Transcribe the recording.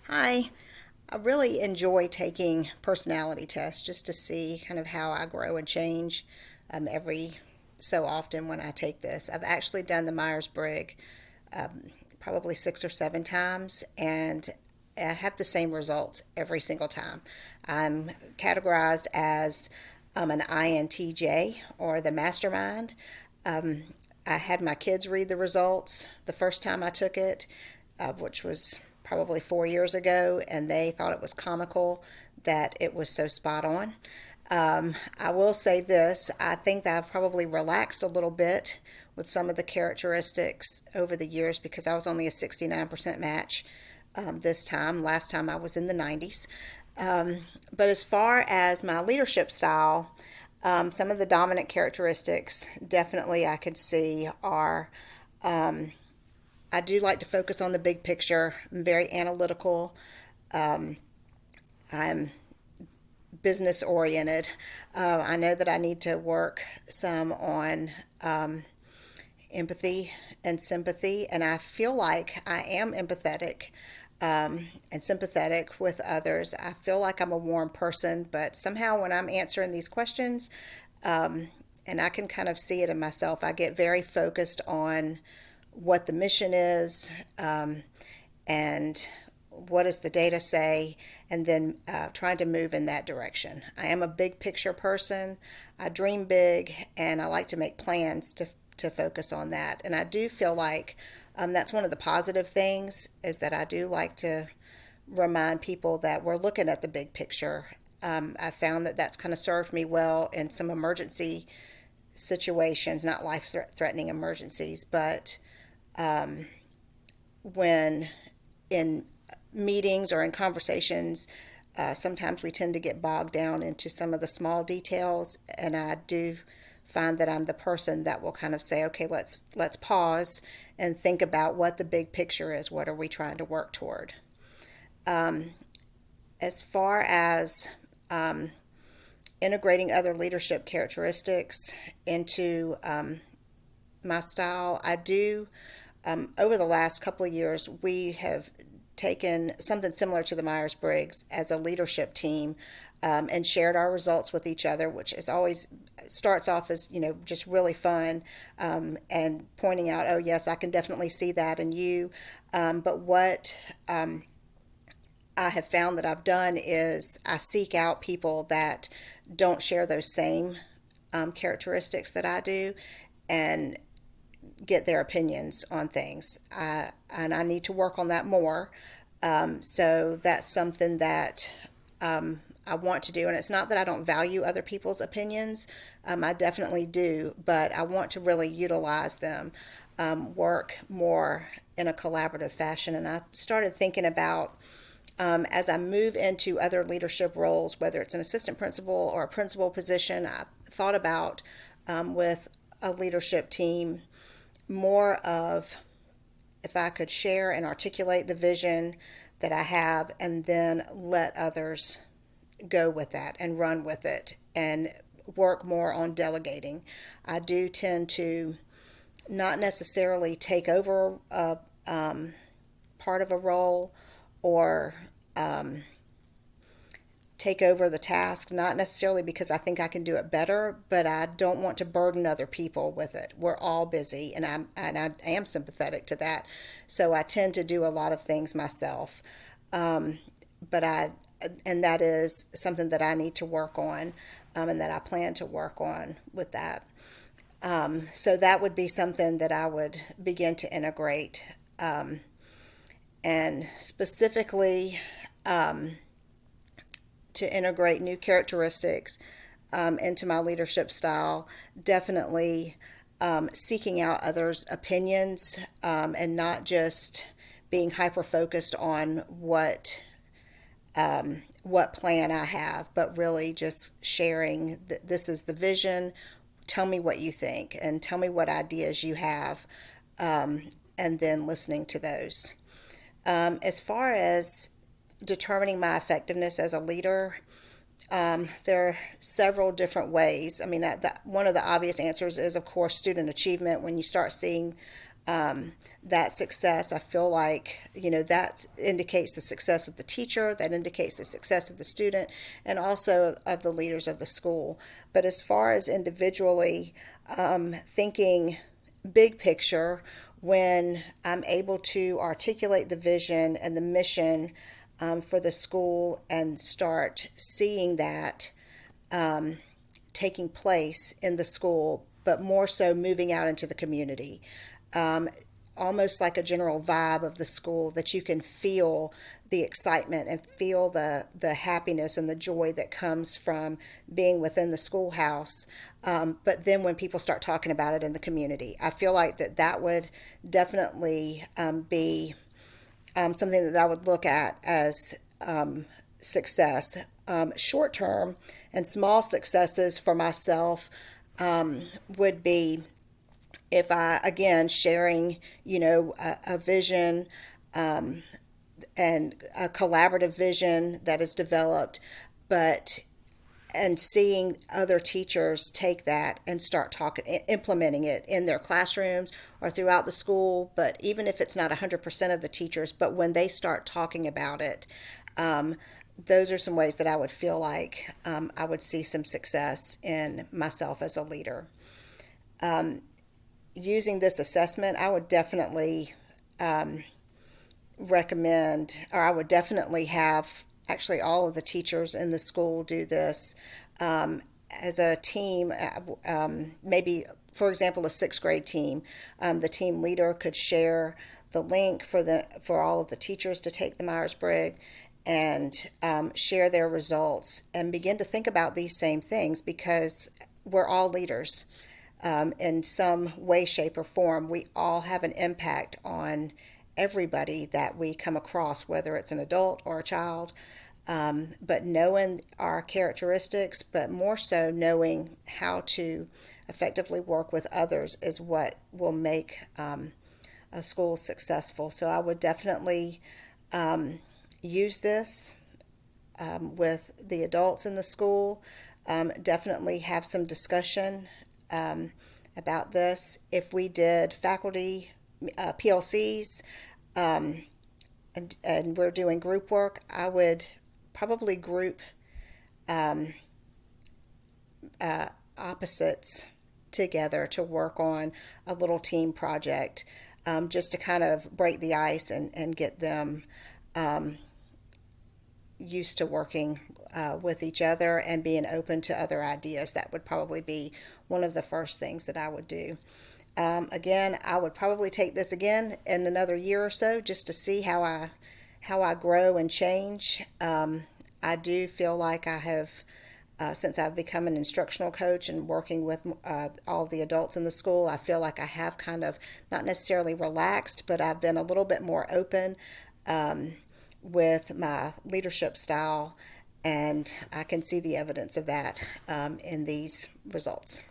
Hi. I really enjoy taking personality tests just to see kind of how I grow and change every so often when I take this. I've actually done the Myers-Briggs probably 6 or 7 times, and I have the same results every single time. I'm categorized as an INTJ, or the mastermind. Um, I had my kids read the results the first time I took it, which was probably 4 years ago, and they thought it was comical that it was so spot on. I will say this, I think that I've probably relaxed a little bit with some of the characteristics over the years because I was only a 69% match this time. Last time I was in the 90s. But as far as my leadership style, some of the dominant characteristics definitely I could see are I do like to focus on the big picture. I'm very analytical. I'm business oriented. I know that I need to work some on empathy and sympathy, and I feel like I am empathetic and sympathetic with others. I feel like I'm a warm person, but somehow when I'm answering these questions, and I can kind of see it in myself, I get very focused on what the mission is, and what does the data say, and then trying to move in that direction. I am a big picture person. I dream big, and I like to make plans to focus on that. And I do feel like that's one of the positive things is that I do like to remind people that we're looking at the big picture. I found that that's kind of served me well in some emergency situations, not life threatening emergencies, but when in meetings or in conversations, sometimes we tend to get bogged down into some of the small details, and I do find that I'm the person that will kind of say, okay, let's pause and think about what the big picture is. What are we trying to work toward? As far as integrating other leadership characteristics into my style, I do. Over the last couple of years, we have taken something similar to the Myers-Briggs as a leadership team, and shared our results with each other, which is always starts off as just really fun, and pointing out, oh yes, I can definitely see that in you. But what I have found that I've done is I seek out people that don't share those same characteristics that I do, and get their opinions on things. And I need to work on that more. So that's something that I want to do. And it's not that I don't value other people's opinions. I definitely do, but I want to really utilize them, work more in a collaborative fashion. And I started thinking about as I move into other leadership roles, whether it's an assistant principal or a principal position, I thought about with a leadership team more of if I could share and articulate the vision that I have and then let others go with that and run with it and work more on delegating. I do tend to not necessarily take over a part of a role or take over the task, not necessarily because I think I can do it better, but I don't want to burden other people with it. We're all busy, and I am sympathetic to that, so I tend to do a lot of things myself. But and that is something that I need to work on, and that I plan to work on with that. So that would be something that I would begin to integrate, and specifically to integrate new characteristics into my leadership style. Definitely seeking out others' opinions, and not just being hyper focused on what plan I have, but really just sharing that this is the vision. Tell me what you think, and tell me what ideas you have, and then listening to those. As far as determining my effectiveness as a leader, there are several different ways. I mean, one of the obvious answers is, of course, student achievement. When you start seeing that success, I feel like, that indicates the success of the teacher, that indicates the success of the student, and also of the leaders of the school. But as far as individually thinking big picture, when I'm able to articulate the vision and the mission for the school and start seeing that taking place in the school, but more so moving out into the community. Almost like a general vibe of the school, that you can feel the excitement and feel the happiness and the joy that comes from being within the schoolhouse. But then when people start talking about it in the community, I feel like that would definitely be something that I would look at as success. Short term and small successes for myself would be if I, again, sharing, a vision and a collaborative vision that is developed, and seeing other teachers take that and start implementing it in their classrooms or throughout the school. But even if it's not 100% of the teachers, but when they start talking about it, those are some ways that I would feel like I would see some success in myself as a leader. Using this assessment, I would definitely recommend, or I would definitely have actually all of the teachers in the school do this as a team. Maybe, for example, a sixth grade team. The team leader could share the link for all of the teachers to take the Myers-Briggs and share their results and begin to think about these same things, because we're all leaders. In some way, shape, or form. We all have an impact on everybody that we come across, whether it's an adult or a child. But knowing our characteristics, but more so knowing how to effectively work with others, is what will make a school successful. So I would definitely use this with the adults in the school. Definitely have some discussion about this. If we did faculty PLCs and we're doing group work, I would probably group opposites together to work on a little team project, just to kind of break the ice and get them used to working with each other and being open to other ideas. That would probably be one of the first things that I would do. Again, I would probably take this again in another year or so, just to see how I grow and change. I do feel like I have, since I've become an instructional coach and working with all the adults in the school, I feel like I have kind of not necessarily relaxed, but I've been a little bit more open with my leadership style, and I can see the evidence of that in these results.